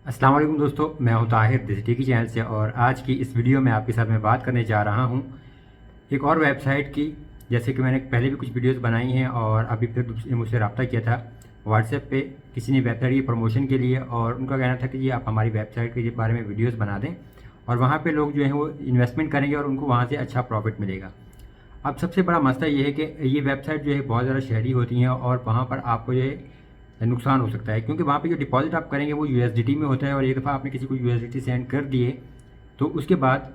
अस्सलाम वालेकुम दोस्तों, मैं हूं ताहिर दिस की चैनल से। और आज की इस वीडियो में आपके साथ मैं बात करने जा रहा हूं एक और वेबसाइट की। जैसे कि मैंने पहले भी कुछ वीडियोस बनाई हैं और अभी फिर मुझसे रब्ता किया था व्हाट्सएप पे किसी ने वेबसाइट की प्रमोशन के लिए, और उनका कहना था कि ये आप हमारी वेबसाइट के बारे में वीडियोज़ बना दें और वहाँ पर लोग जो हैं वो इन्वेस्टमेंट करेंगे और उनको वहाँ से अच्छा प्रॉफिट मिलेगा। अब सबसे बड़ा मसला ये है कि ये वेबसाइट जो है बहुत ज़्यादा शहरी होती हैं और वहाँ पर आपको जो है नुकसान हो सकता है, क्योंकि वहाँ पे जो डिपॉजिट आप करेंगे वो यूएसडीटी में होता है, और एक दफ़ा आपने किसी को यूएसडीटी सेंड कर दिए तो उसके बाद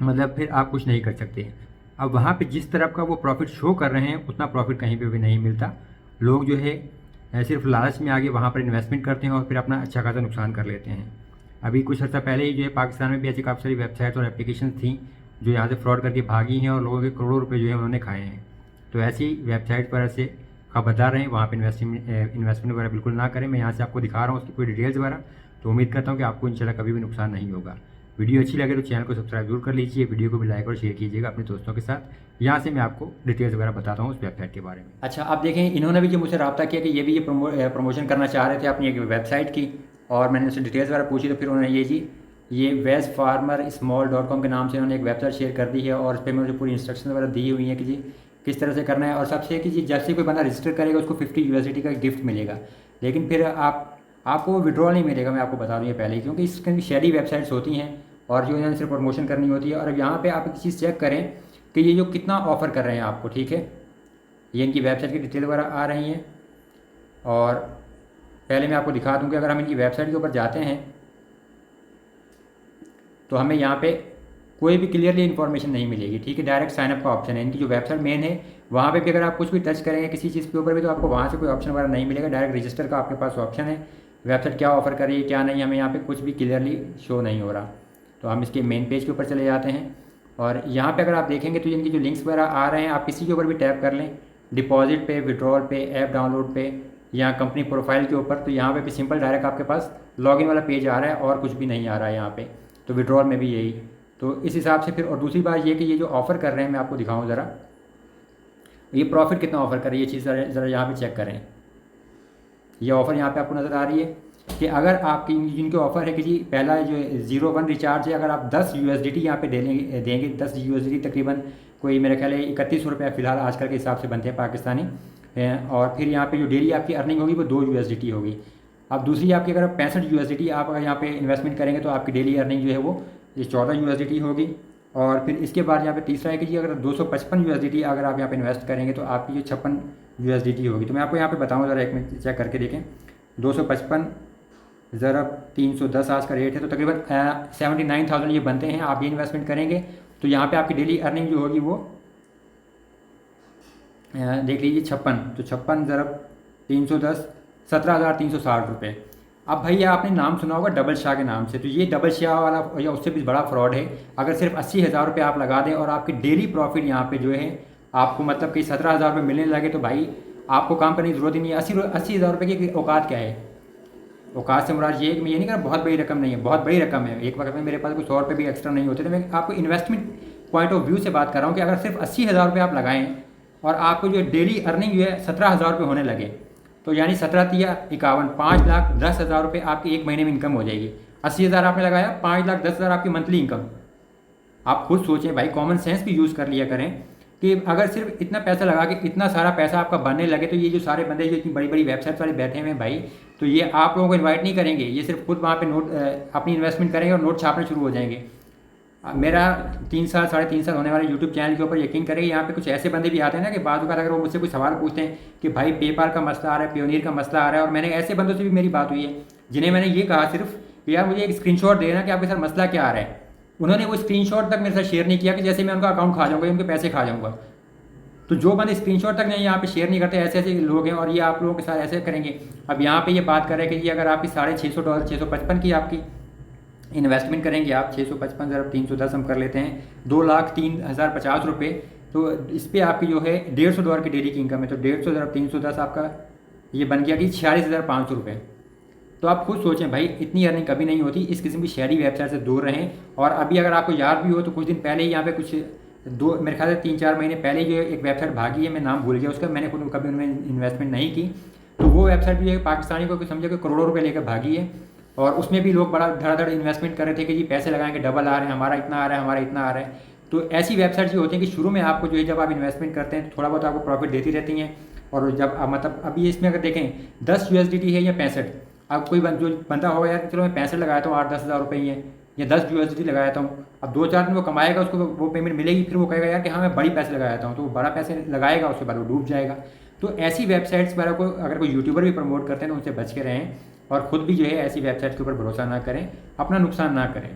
मतलब फिर आप कुछ नहीं कर सकते। अब वहाँ पे जिस तरफ का वो प्रॉफिट शो कर रहे हैं उतना प्रॉफिट कहीं पे भी नहीं मिलता। लोग जो है सिर्फ लालच में आगे वहाँ पर इन्वेस्टमेंट करते हैं और फिर अपना अच्छा खासा नुकसान कर लेते हैं। अभी कुछ अर्सा पहले ही जो है पाकिस्तान में भी ऐसी काफ़ी सारी वेबसाइट्स और एप्लीकेशन थी जो यहाँ से फ्रॉड करके भागी हैं और लोगों के करोड़ों रुपए जो है उन्होंने खाए हैं। तो ऐसी वेबसाइट पर ऐसे खबरदार रहें, वहाँ पे इन्वेस्टमेंट वगैरह बिल्कुल ना करें। मैं यहाँ से आपको दिखा रहा हूँ उसकी पूरी डिटेल्स वगैरह, तो उम्मीद करता हूँ कि आपको इंशाल्लाह कभी भी नुकसान नहीं होगा। वीडियो अच्छी लगे तो चैनल को सब्सक्राइब जरूर कर लीजिए, वीडियो को भी लाइक और शेयर कीजिएगा अपने दोस्तों के साथ। यहाँ से मैं आपको डिटेल्स वगैरह बताता हूँ उस वेबसाइट के बारे में। अच्छा, आप देखें इन्होंने भी जो मुझसे रब्ता किया कि ये भी ये प्रमोशन करना चाह रहे थे अपनी एक वेबसाइट की, और मैंने उनसे डिटेल्स वगैरह पूछी तो फिर उन्होंने ये वेज फार्मर स्मॉल .com के नाम से उन्होंने एक वेबसाइट शेयर कर दी है, और उस पर मुझे पूरी इंस्ट्रक्शन वगैरह दी हुई है कि जी किस तरह से करना है। और सबसे कि जी जब से कोई बंदा रजिस्टर करेगा उसको 50 यूएसडीटी का गिफ्ट मिलेगा, लेकिन फिर आपको विड्रॉल नहीं मिलेगा। मैं आपको बता दूँ ये पहले ही, क्योंकि इसके शेयरी वेबसाइट्स होती हैं और जो इन्होंने सिर्फ प्रमोशन करनी होती है। और अब यहाँ पे आप एक चीज़ चेक करें कि ये जो कितना ऑफ़र कर रहे हैं आपको, ठीक है। ये इनकी वेबसाइट की डिटेल वगैरह आ रही हैं, और पहले मैं आपको दिखा दूँ कि अगर हम इनकी वेबसाइट के ऊपर जाते हैं तो हमें यहाँ पे कोई भी क्लियरली इन्फॉर्मेशन नहीं मिलेगी, ठीक है। डायरेक्ट साइनअप का ऑप्शन है इनकी जो वेबसाइट मेन है, वहाँ पे भी अगर आप कुछ भी टच करेंगे किसी चीज़ के ऊपर भी तो आपको वहाँ से कोई ऑप्शन वगैरह नहीं मिलेगा। डायरेक्ट रजिस्टर का आपके पास ऑप्शन है। वेबसाइट क्या ऑफर कर रही है क्या नहीं, हमें यहाँ पे कुछ भी क्लियरली शो नहीं हो रहा। तो हम इसके मेन पेज के ऊपर चले जाते हैं, और यहाँ पे अगर आप देखेंगे तो इनकी जो लिंक्स वगैरह आ रहे हैं, आप किसी के ऊपर भी टैप कर लें, डिपॉजिट पे, विड्रॉल पे, ऐप डाउनलोड पे, या कंपनी प्रोफाइल के ऊपर, तो यहाँ पे भी सिंपल डायरेक्ट आपके पास लॉगिन वाला पेज आ रहा है और कुछ भी नहीं आ रहा है यहाँ पे। तो विड्रॉल में भी यही। तो इस हिसाब से फिर, और दूसरी बात ये कि ये जो ऑफ़र कर रहे हैं मैं आपको दिखाऊँ ज़रा, ये प्रॉफिट कितना ऑफ़र कर रही है, ये चीज़ ज़रा यहाँ पे चेक करें। ये ऑफ़र यहाँ पे आपको नज़र आ रही है कि अगर आपकी जिनके ऑफ़र है कि जी पहला जो 01 रिचार्ज है, अगर आप 10 यूएसडीटी यहाँ पे देंगे 10 यूएसडीटी तकरीबन कोई मेरे ख्याल है 3100 रुपये फ़िलहाल आजकल के हिसाब से बनते हैं पाकिस्तानी। और फिर यहाँ पे जो डेली आपकी अर्निंग होगी वो 2 यूएसडीटी होगी। अब दूसरी आपकी अगर 65 यूएसडीटी आप अगर यहाँ पे इन्वेस्टमेंट करेंगे तो आपकी डेली अर्निंग जो है वो ये 14 यूएसडीटी होगी। और फिर इसके बाद यहाँ पे तीसरा है कि जी अगर 255 यूएसडीटी अगर आप यहाँ पे इन्वेस्ट करेंगे तो आपकी जो 56 यूएसडीटी होगी। तो मैं आपको यहाँ पे बताऊँ ज़रा, एक मिनट चेक करके देखें। 255 ज़रा 310 आज का रेट है, तो तकरीबन 79,000 ये बनते हैं। आप ये इन्वेस्टमेंट करेंगे तो यहाँ पे आपकी डेली अर्निंग जो होगी वो देख लीजिए 56, तो 56 ज़रब 310 17,360 रुपये। अब भैया आपने नाम सुना होगा डबल शाह के नाम से, तो ये डबल शाह वाला या उससे भी बड़ा फ्रॉड है। अगर सिर्फ 80,000 रुपये आप लगा दें और आपकी डेली प्रॉफिट यहाँ पे जो है आपको मतलब कि 17,000 रुपये मिलने लगे, तो भाई आपको काम करने की ज़रूरत ही नहीं है। 80,000 रुपये की औकात क्या है? औकात से मुराद ये है कि मैं ये नहीं कह रहा बहुत बड़ी रकम नहीं है, बहुत बड़ी रकम है। एक वक्त में मेरे पास कोई 100 रुपये भी एक्स्ट्रा नहीं होते, तो मैं आपको इन्वेस्टमेंट पॉइंट ऑफ व्यू से बात कर रहा हूँ कि अगर सिर्फ 80,000 रुपये आप लगाएं और आपको जो डेली अर्निंग जो है 17,000 रुपये होने लगे, तो यानी 17 तिया 51, 5,10,000 रुपये आपकी एक महीने में इनकम हो जाएगी। 80,000 आपने लगाया, 5,10,000 आपकी मंथली इनकम। आप खुद सोचें भाई, कॉमन सेंस भी यूज़ कर लिया करें कि अगर सिर्फ इतना पैसा लगा के इतना सारा पैसा आपका बनने लगे, तो ये जो सारे बंदे जो इतनी बड़ी बड़ी वेबसाइट वाले बैठे हुए हैं भाई, तो ये आप लोगों को इन्वाइट नहीं करेंगे। ये सिर्फ खुद वहाँ पे नोट अपनी इन्वेस्टमेंट करेंगे और नोट छापने शुरू हो जाएंगे। मेरा 3 साल 3.5 साल होने वाले यूट्यूब चैनल के ऊपर यकीन करेंगे, यहाँ पे कुछ ऐसे बंदे भी आते हैं ना कि बाद अगर वो मुझसे कोई सवाल पूछते हैं कि भाई पेपाल का मसला आ रहा है, पियोनियर का मसला आ रहा है, और मैंने ऐसे बंदों से भी मेरी बात हुई है जिन्हें मैंने ये कहा सिर्फ कि यार मुझे एक स्क्रीनशॉट देना कि आपके साथ मसला क्या आ रहा है। उन्होंने वो स्क्रीनशॉट तक मेरे साथ शेयर नहीं किया कि जैसे मैं उनका अकाउंट खा जाऊँगा, उनके पैसे खा जाऊँगा। तो जो बंदे स्क्रीनशॉट तक नहीं यहाँ पे शेयर नहीं करते, ऐसे ऐसे लोग हैं, और ये आप लोगों के साथ ऐसे करेंगे। अब यहाँ पे ये बात कर रहे हैं कि ये अगर आपकी $650 655 की आपकी इन्वेस्टमेंट करेंगे आप, 655 ज़रा 310 हम कर लेते हैं, 2,03,050 रुपये, तो इस पर आपकी जो है $150 की डेली की इनकम है। तो 150 ज़रा 310 आपका ये बन गया कि 46,500 रुपये। तो आप खुद सोचें भाई, इतनी अर्निंग कभी नहीं होती। इस किस्म की शहरी वेबसाइट से दूर रहें। और अभी अगर आपको याद भी हो तो कुछ दिन पहले ही यहाँ पे कुछ मेरे ख्याल से 3-4 महीने पहले जो एक वेबसाइट भागी है, मैं नाम भूल गया उसका, मैंने कभी उनमें इन्वेस्टमेंट नहीं की। तो वो वेबसाइट भी है पाकिस्तानी को समझे कि करोड़ों रुपये लेकर भागी है। और उसमें भी लोग बड़ा धड़ाधड़ इन्वेस्टमेंट कर रहे थे कि जी पैसे लगाएंगे डबल आ रहे हैं, हमारा इतना आ रहा है, हमारा इतना आ रहा है। तो ऐसी वेबसाइट्स जो होती हैं कि शुरू में आपको जो है जब आप इन्वेस्टमेंट करते हैं तो थोड़ा बहुत आपको प्रॉफिट देती रहती हैं, और जब मतलब अभी इसमें अगर देखें 10 USDT है या 65, अब कोई जो बंदा होगा यार चलो मैं 65 लगाया था 8-10 हज़ार रुपये ही है, या 10 USDT लगाया था, अब 2-4 दिन वो कमाएगा, उसको वो पेमेंट मिलेगी, फिर वो कहेगा यार कि हाँ मैं बड़ी पैसे लगाया था, तो वो बड़ा पैसे लगाएगा, उसके बाद वो डूब जाएगा। तो ऐसी वेबसाइट्स पर को अगर कोई यूट्यूबर भी प्रमोट करते हैं तो उनसे बच के रहें, और ख़ुद भी जो है ऐसी वेबसाइट के ऊपर भरोसा ना करें, अपना नुकसान ना करें।